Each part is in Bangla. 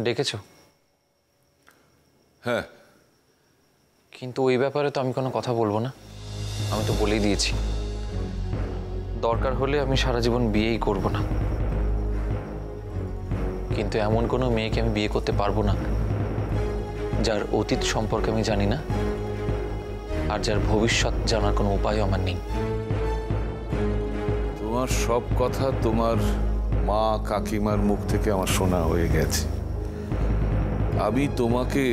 ডেকেছো? হ্যাঁ, কিন্তু ওই ব্যাপারে তো আমি কোনো কথা বলবো না। আমি তো বলেই দিয়েছি, দরকার হলে আমি সারা জীবন বিয়েই করব না। কিন্তু এমন কোনো মেয়েকে আমি বিয়ে করতে পারবো না যার অতীত সম্পর্কে আমি জানি না, আর যার ভবিষ্যৎ জানার কোনো উপায় আমার নেই। তোমার সব কথা তোমার মা কাকিমার মুখ থেকে আমার শোনা হয়ে গেছে। আমি তোমাকে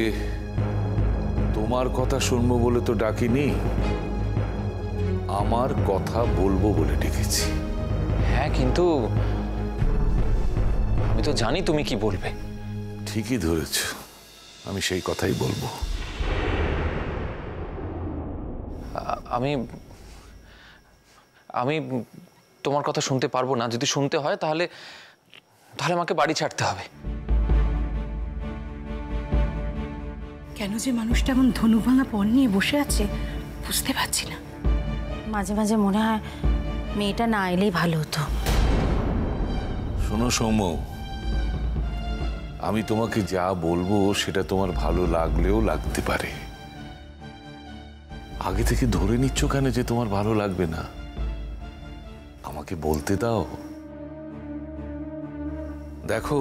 তোমার কথা শুনবো বলে তো ডাকিনি, আমার কথা বলবো বলে ডেকেছি। হ্যাঁ, কিন্তু আমি তো জানি তুমি কি বলবে। ঠিকই ধরেছ, আমি সেই কথাই বলবো। আমি আমি তোমার কথা শুনতে পারবো না। যদি শুনতে হয় তাহলে আমাকে বাড়ি ছাড়তে হবে। কেন যে মানুষটা এমন ধনু ভাঙা পণ নিয়ে বসে আছে বুঝতে পারছি না। মাঝে মাঝে মনে হয় মেয়েটা না এলেই ভালো হতো। শোনো সৌম্য, আমি তোমাকে যা বলবো সেটা তোমার ভালো লাগলেও লাগতে পারে। আগে থেকে ধরে নিচ্ছ কেন যে তোমার ভালো লাগবে না? আমাকে বলতে দাও। দেখো,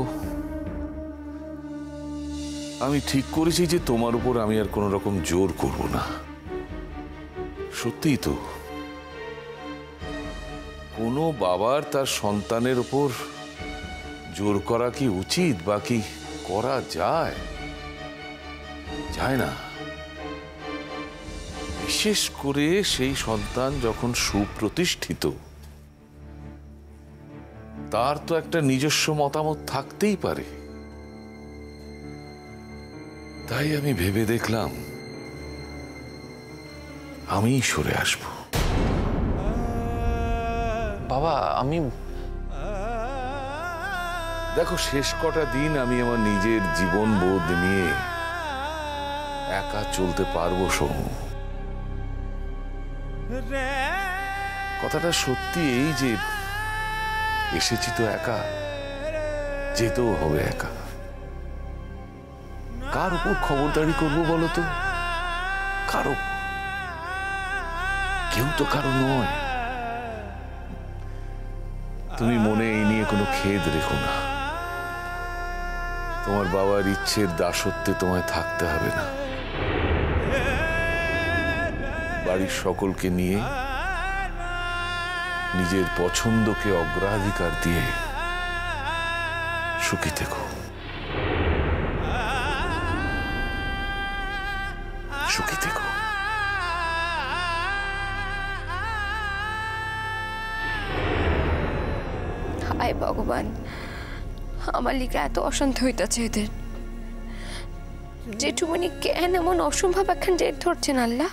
আমি ঠিক করেছি যে তোমার উপর আমি আর কোনো রকম জোর করব না। সত্যিই তো, কোনো বাবার তার সন্তানের উপর জোর করা কি উচিত বা কি করা যায়? যায় না। বিশেষ করে সেই সন্তান যখন সুপ্রতিষ্ঠিত, তার তো একটা নিজস্ব মতামত থাকতেই পারে। তাই আমি ভেবে দেখলাম আমি সরে আসব। বাবা, আমি দেখো, শেষ কটা দিন আমি আমার নিজের জীবন বোধ নিয়ে একা চলতে পারবো সৌম্য। কথাটা সত্যি এই যে এসেছি তো একা, যেতেও হবে একা। কার উপর খবরদারি করবো বলো তো? কারো, কেউ তো কারো নয়। তুমি মনে এই নিয়ে কোনো খেদ রেখো না। তোমার বাবার ইচ্ছের দাসত্বে তোমায় থাকতে হবে না। বাড়ির সকলকে নিয়ে নিজের পছন্দকে অগ্রাধিকার দিয়ে সুখী থেকো, সুখী থেকো। হায় ভগবান, আমার লিগে এত অশান্তি হইতাছে এদের। জেঠুমনি কেন এমন অসম্ভব একখান জেদ ধরছেন আল্লাহ?